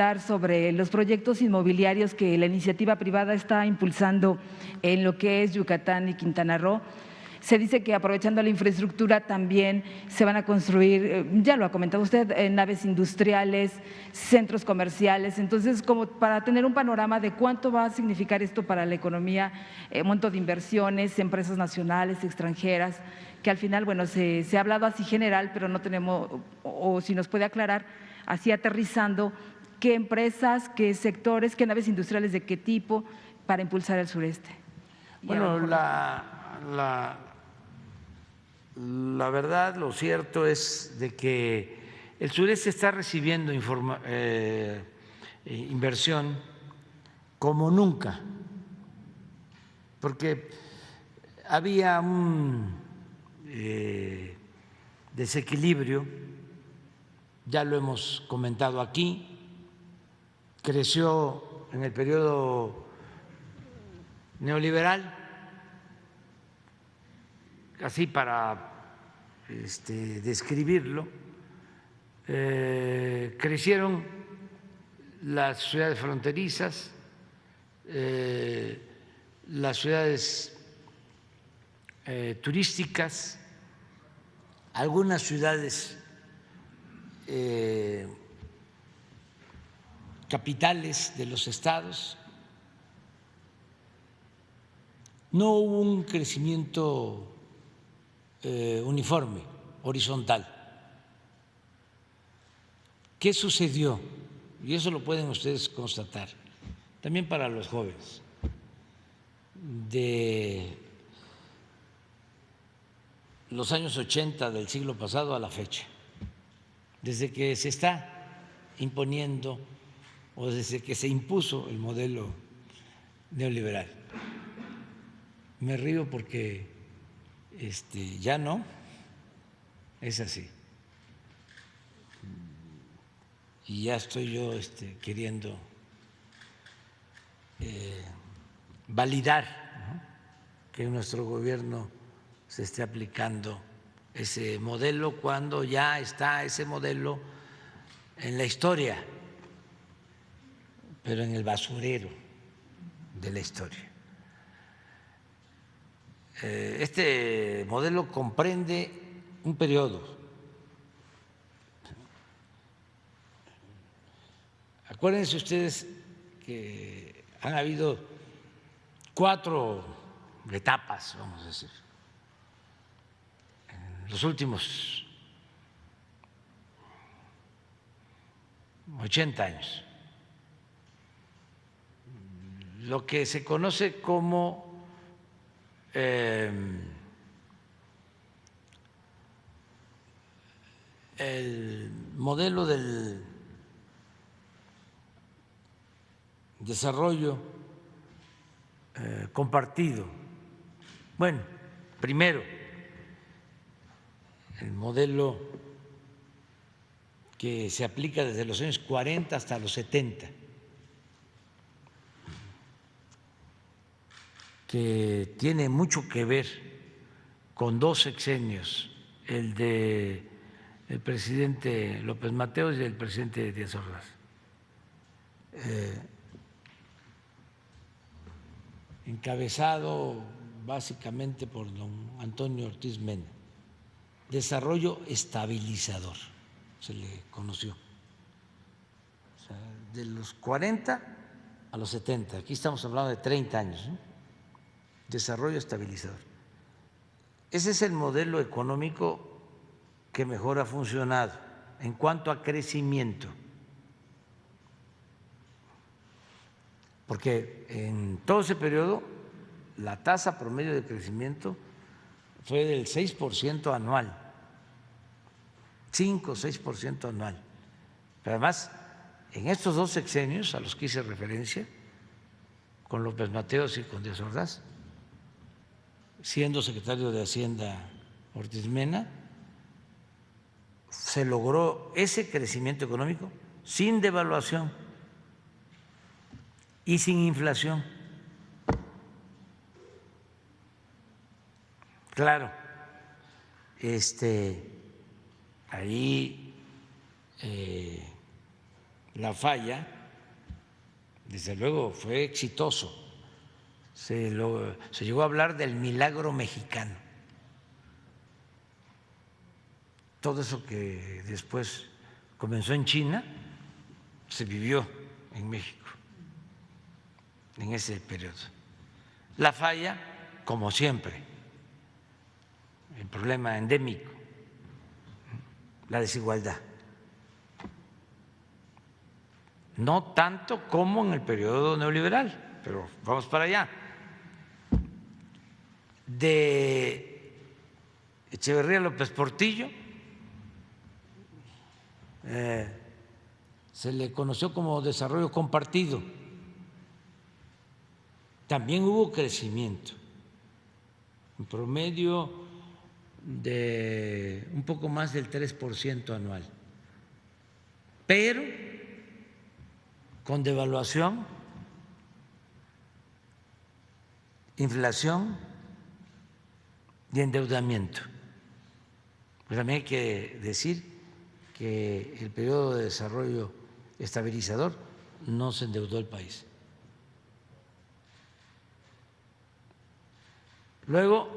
sobre los proyectos inmobiliarios que la iniciativa privada está impulsando en lo que es Yucatán y Quintana Roo. Se dice que aprovechando la infraestructura también se van a construir, ya lo ha comentado usted, naves industriales, centros comerciales. Entonces, como para tener un panorama de cuánto va a significar esto para la economía, monto de inversiones, empresas nacionales, extranjeras, que al final, bueno, se ha hablado así general, pero no tenemos, o si nos puede aclarar, así aterrizando, qué empresas, qué sectores, qué naves industriales de qué tipo para impulsar el sureste. Bueno, la verdad, lo cierto es de que el sureste está recibiendo inversión como nunca, porque había un desequilibrio, ya lo hemos comentado aquí, creció en el periodo neoliberal, así para describirlo, crecieron las ciudades fronterizas, las ciudades turísticas, algunas ciudades capitales de los estados. No hubo un crecimiento uniforme, horizontal. ¿Qué sucedió? Y eso lo pueden ustedes constatar, también para los jóvenes, de los años 80 del siglo pasado a la fecha, desde que se está imponiendo o desde que se impuso el modelo neoliberal. Me río porque ya no es así. Y ya estoy yo queriendo validar, ¿no?, que nuestro gobierno se esté aplicando ese modelo cuando ya está ese modelo en la historia, pero en el basurero de la historia. Este modelo comprende un periodo. Acuérdense ustedes que han habido 4 etapas, vamos a decir, en los últimos 80 años. Lo que se conoce como el modelo del desarrollo compartido. Bueno, primero, el modelo que se aplica desde los años 40 hasta los 70, que tiene mucho que ver con 2 sexenios, el de el presidente López Mateos y el presidente Díaz Ordaz. Encabezado básicamente por don Antonio Ortiz Mena, desarrollo estabilizador se le conoció, o sea, de los 40 a los 70, aquí estamos hablando de 30 años, ¿no? Desarrollo estabilizador. Ese es el modelo económico que mejor ha funcionado en cuanto a crecimiento, porque en todo ese periodo la tasa promedio de crecimiento fue del 6% anual, 5 o 6% anual. Pero además, en estos 2 sexenios a los que hice referencia, con López Mateos y con Díaz Ordaz, siendo secretario de Hacienda Ortiz Mena, se logró ese crecimiento económico sin devaluación y sin inflación. Claro, ahí La Falla, desde luego, fue exitoso. Se llegó a hablar del milagro mexicano. Todo eso que después comenzó en China se vivió en México en ese periodo. La Falla, como siempre, el problema endémico, la desigualdad. No tanto como en el periodo neoliberal, pero vamos para allá. De Echeverría López Portillo se le conoció como desarrollo compartido. También hubo crecimiento, en promedio de un poco más del 3% anual, pero con devaluación, inflación y endeudamiento. Pero también hay que decir que el periodo de desarrollo estabilizador no se endeudó el país. Luego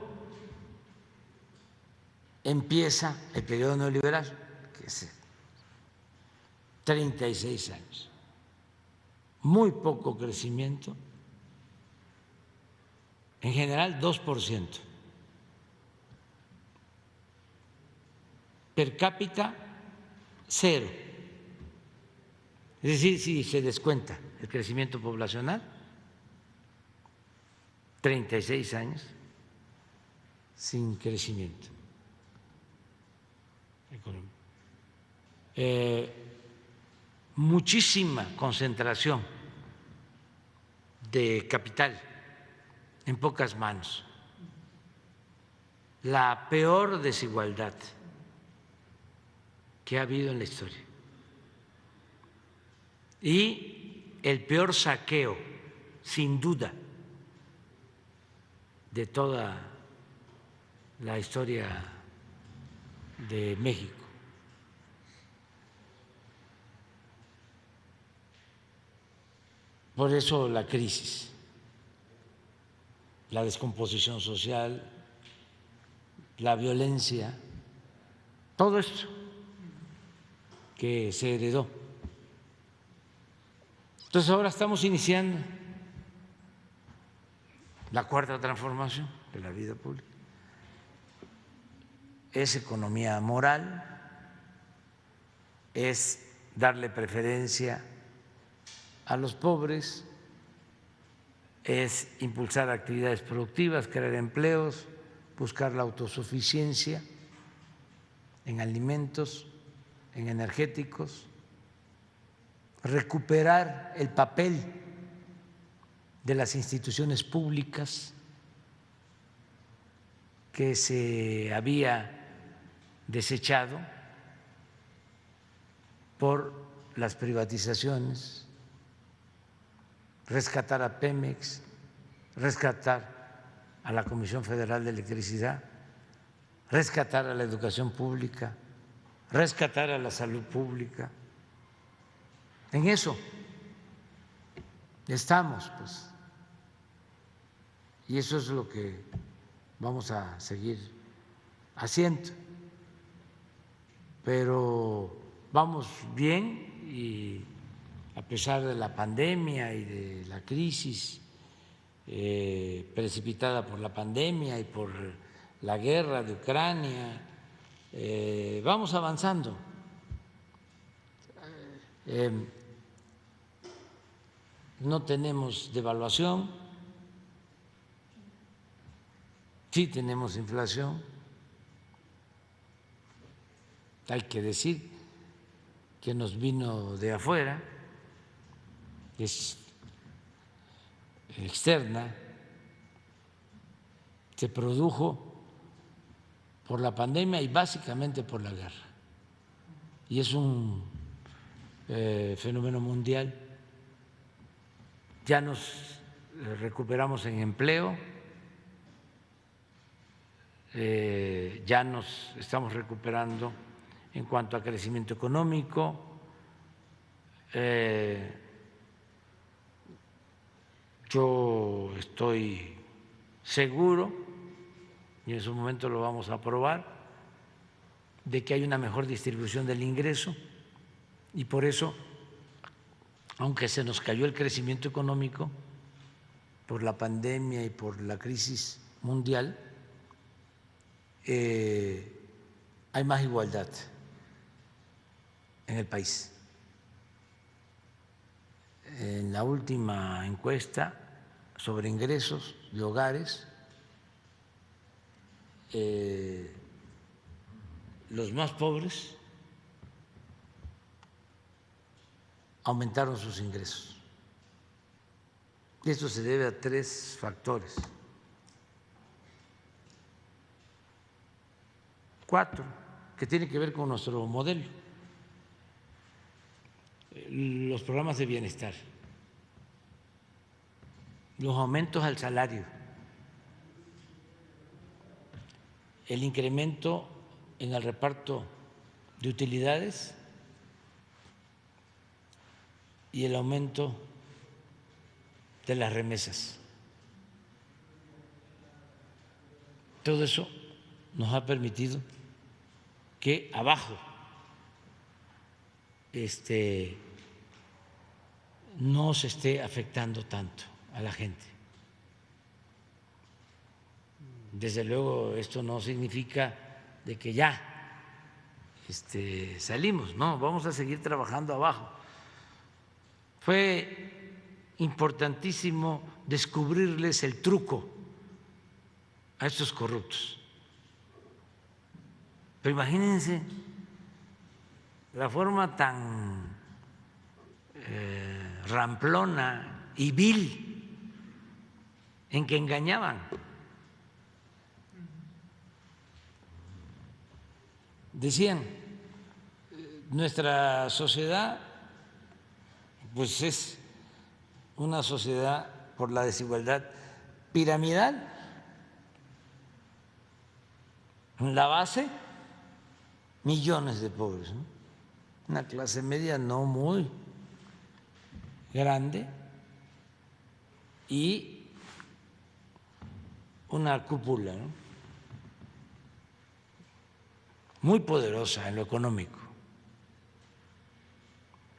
empieza el periodo neoliberal, que es 36 años, muy poco crecimiento, en general 2%, per cápita cero, es decir, si se descuenta el crecimiento poblacional, 36 años sin crecimiento económico. Muchísima concentración de capital en pocas manos, la peor desigualdad que ha habido en la historia y el peor saqueo, sin duda, de toda la historia de México. Por eso la crisis, la descomposición social, la violencia, todo esto que se heredó. Entonces ahora estamos iniciando la cuarta transformación de la vida pública. Es economía moral, es darle preferencia a los pobres, es impulsar actividades productivas, crear empleos, buscar la autosuficiencia en alimentos, en energéticos, recuperar el papel de las instituciones públicas que se había desechado por las privatizaciones, rescatar a Pemex, rescatar a la Comisión Federal de Electricidad, rescatar a la educación pública, rescatar a la salud pública. En eso estamos, pues, y eso es lo que vamos a seguir haciendo. Pero vamos bien y a pesar de la pandemia y de la crisis precipitada por la pandemia y por la guerra de Ucrania, vamos avanzando. No tenemos devaluación, sí tenemos inflación, hay que decir que nos vino de afuera, es externa, se produjo por la pandemia y básicamente por la guerra. Y es un fenómeno mundial. Ya nos recuperamos en empleo, ya nos estamos recuperando en cuanto a crecimiento económico, Yo estoy seguro, y en su momento lo vamos a aprobar, de que hay una mejor distribución del ingreso y por eso, aunque se nos cayó el crecimiento económico por la pandemia y por la crisis mundial, hay más igualdad en el país. En la última encuesta sobre ingresos de hogares, los más pobres aumentaron sus ingresos. Y esto se debe a 3 factores, 4, que tienen que ver con nuestro modelo. Los programas de bienestar, los aumentos al salario, el incremento en el reparto de utilidades y el aumento de las remesas. Todo eso nos ha permitido que abajo no se esté afectando tanto a la gente. Desde luego esto no significa de que ya salimos, no, vamos a seguir trabajando abajo. Fue importantísimo descubrirles el truco a estos corruptos. Pero imagínense la forma tan ramplona y vil en que engañaban. Decían, nuestra sociedad pues es una sociedad por la desigualdad piramidal. En la base, millones de pobres, ¿no? Una clase media no muy grande y una cúpula, ¿no?, muy poderosa en lo económico.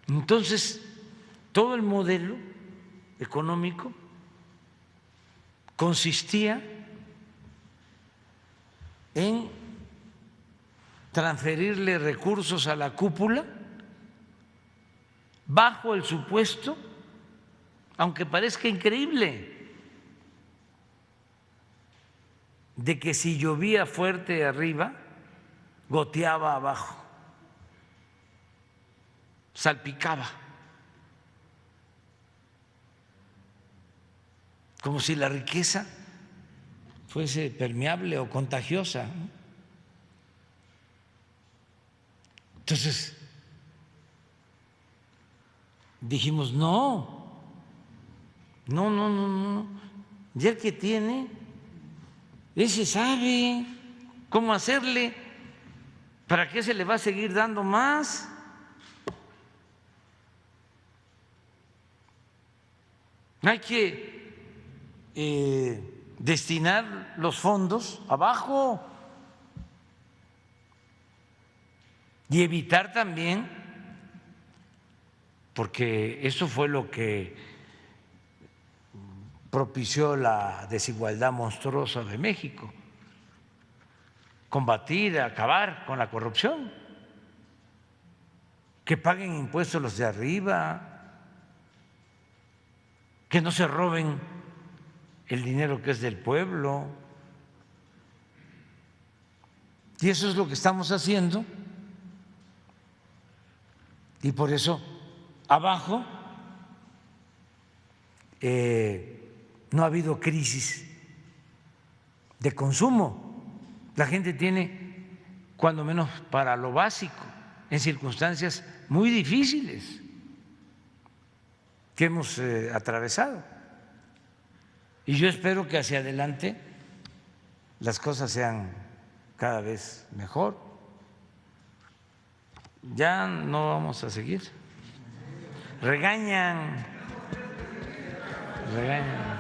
Entonces, todo el modelo económico consistía en transferirle recursos a la cúpula bajo el supuesto, aunque parezca increíble, de que si llovía fuerte arriba, goteaba abajo, salpicaba, como si la riqueza fuese permeable o contagiosa. Entonces dijimos, no, ya el que tiene, ese sabe cómo hacerle. ¿Para qué se le va a seguir dando más? Hay que destinar los fondos abajo y evitar también, porque eso fue lo que propició la desigualdad monstruosa de México, combatir, acabar con la corrupción, que paguen impuestos los de arriba, que no se roben el dinero que es del pueblo. Y eso es lo que estamos haciendo. Y por eso abajo no ha habido crisis de consumo. La gente tiene, cuando menos para lo básico, en circunstancias muy difíciles que hemos atravesado. Y yo espero que hacia adelante las cosas sean cada vez mejor. Ya no vamos a seguir. regañan, regañan.